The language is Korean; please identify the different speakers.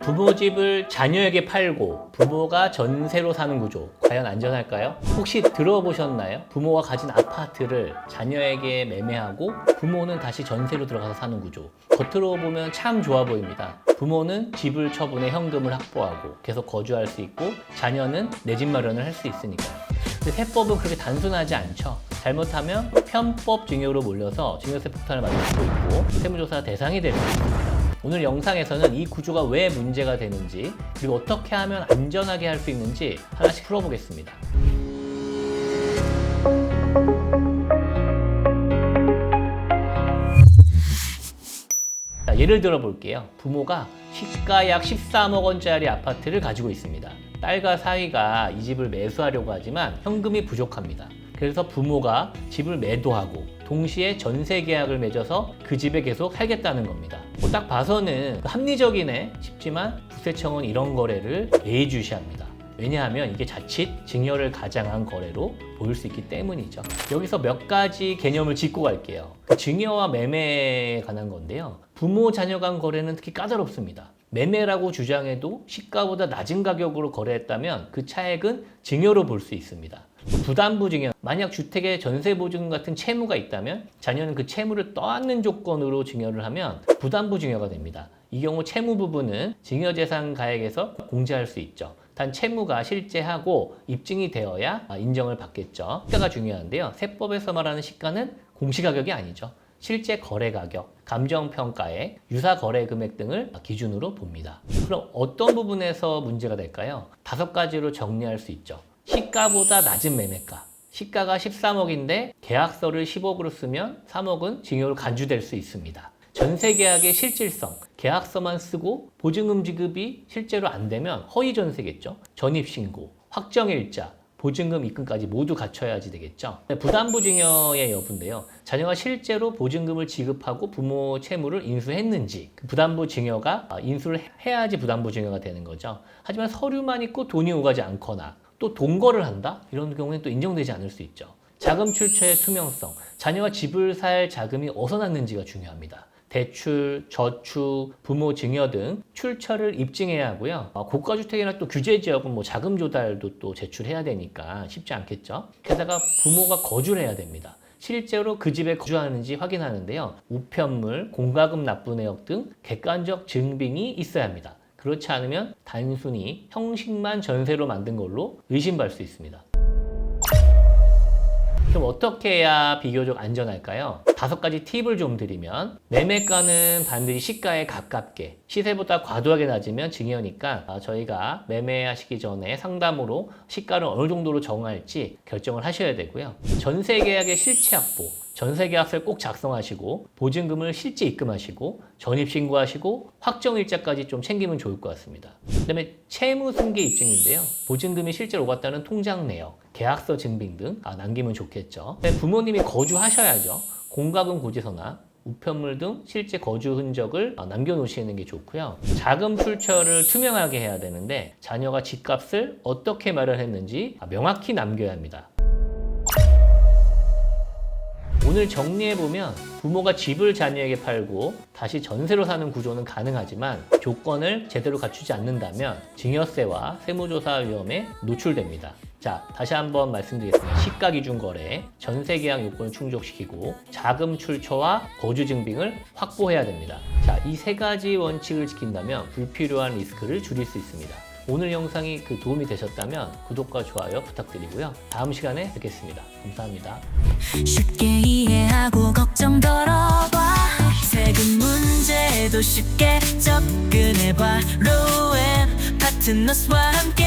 Speaker 1: 부모 집을 자녀에게 팔고 부모가 전세로 사는 구조, 과연 안전할까요? 혹시 들어보셨나요? 부모가 가진 아파트를 자녀에게 매매하고 부모는 다시 전세로 들어가서 사는 구조. 겉으로 보면 참 좋아 보입니다. 부모는 집을 처분해 현금을 확보하고 계속 거주할 수 있고 자녀는 내 집 마련을 할 수 있으니까요. 근데 세법은 그렇게 단순하지 않죠. 잘못하면 편법 증여로 몰려서 증여세 폭탄을 맞을 수도 있고 세무조사 대상이 될 수 있습니다. 오늘 영상에서는 이 구조가 왜 문제가 되는지 그리고 어떻게 하면 안전하게 할 수 있는지 하나씩 풀어보겠습니다. 자, 예를 들어 볼게요. 부모가 시가 약 13억 원짜리 아파트를 가지고 있습니다. 딸과 사위가 이 집을 매수하려고 하지만 현금이 부족합니다. 그래서 부모가 집을 매도하고 동시에 전세 계약을 맺어서 그 집에 계속 살겠다는 겁니다. 딱 봐서는 합리적이네 싶지만 국세청은 이런 거래를 예의주시합니다. 왜냐하면 이게 자칫 증여를 가장한 거래로 보일 수 있기 때문이죠. 여기서 몇 가지 개념을 짚고 갈게요. 그 증여와 매매에 관한 건데요. 부모 자녀 간 거래는 특히 까다롭습니다. 매매라고 주장해도 시가보다 낮은 가격으로 거래했다면 그 차액은 증여로 볼 수 있습니다. 부담부 증여, 만약 주택에 전세보증금 같은 채무가 있다면 자녀는 그 채무를 떠안는 조건으로 증여를 하면 부담부 증여가 됩니다. 이 경우 채무 부분은 증여재산 가액에서 공제할 수 있죠. 단 채무가 실제하고 입증이 되어야 인정을 받겠죠. 시가가 중요한데요. 세법에서 말하는 시가는 공시가격이 아니죠. 실제 거래 가격, 감정평가액, 유사 거래 금액 등을 기준으로 봅니다. 그럼 어떤 부분에서 문제가 될까요? 5가지로 정리할 수 있죠. 시가보다 낮은 매매가. 시가가 13억인데 계약서를 10억으로 쓰면 3억은 증여로 간주될 수 있습니다. 전세 계약의 실질성, 계약서만 쓰고 보증금 지급이 실제로 안 되면 허위 전세겠죠. 전입신고, 확정일자, 보증금 입금까지 모두 갖춰야지 되겠죠. 부담부 증여의 여부인데요. 자녀가 실제로 보증금을 지급하고 부모 채무를 인수했는지 그 부담부 증여가 인수를 해야지 부담부 증여가 되는 거죠. 하지만 서류만 있고 돈이 오가지 않거나 또 동거를 한다? 이런 경우에는 또 인정되지 않을 수 있죠. 자금 출처의 투명성, 자녀가 집을 살 자금이 어디서 났는지가 중요합니다. 대출, 저축, 부모 증여 등 출처를 입증해야 하고요. 고가주택이나 또 규제지역은 자금 조달도 또 제출해야 되니까 쉽지 않겠죠. 게다가 부모가 거주를 해야 됩니다. 실제로 그 집에 거주하는지 확인하는데요. 우편물, 공과금 납부 내역 등 객관적 증빙이 있어야 합니다. 그렇지 않으면 단순히 형식만 전세로 만든 걸로 의심받을 수 있습니다. 그럼 어떻게 해야 비교적 안전할까요? 5가지 팁을 좀 드리면 매매가는 반드시 시가에 가깝게 시세보다 과도하게 낮으면 증여니까 저희가 매매하시기 전에 상담으로 시가를 어느 정도로 정할지 결정을 하셔야 되고요. 전세 계약의 실체 확보, 전세 계약서를 꼭 작성하시고 보증금을 실제 입금하시고 전입신고하시고 확정일자까지 좀 챙기면 좋을 것 같습니다. 그 다음에 채무 승계 입증인데요. 보증금이 실제로 오갔다는 통장 내역, 계약서 증빙 등 남기면 좋겠죠. 부모님이 거주하셔야죠. 공과금 고지서나 우편물 등 실제 거주 흔적을 남겨놓으시는 게 좋고요. 자금 출처를 투명하게 해야 되는데 자녀가 집값을 어떻게 마련했는지 명확히 남겨야 합니다. 오늘 정리해보면 부모가 집을 자녀에게 팔고 다시 전세로 사는 구조는 가능하지만 조건을 제대로 갖추지 않는다면 증여세와 세무조사 위험에 노출됩니다. 자, 다시 한번 말씀드리겠습니다. 시가 기준 거래, 전세 계약 요건을 충족시키고 자금 출처와 거주 증빙을 확보해야 됩니다. 자, 이 3가지 원칙을 지킨다면 불필요한 리스크를 줄일 수 있습니다. 오늘 영상이 도움이 되셨다면 구독과 좋아요 부탁드리고요. 다음 시간에 뵙겠습니다. 감사합니다.
Speaker 2: 쉽게 이해하고 걱정 덜어봐. 세금 문제도 쉽게 접근해봐. 로엔 파트너스와 함께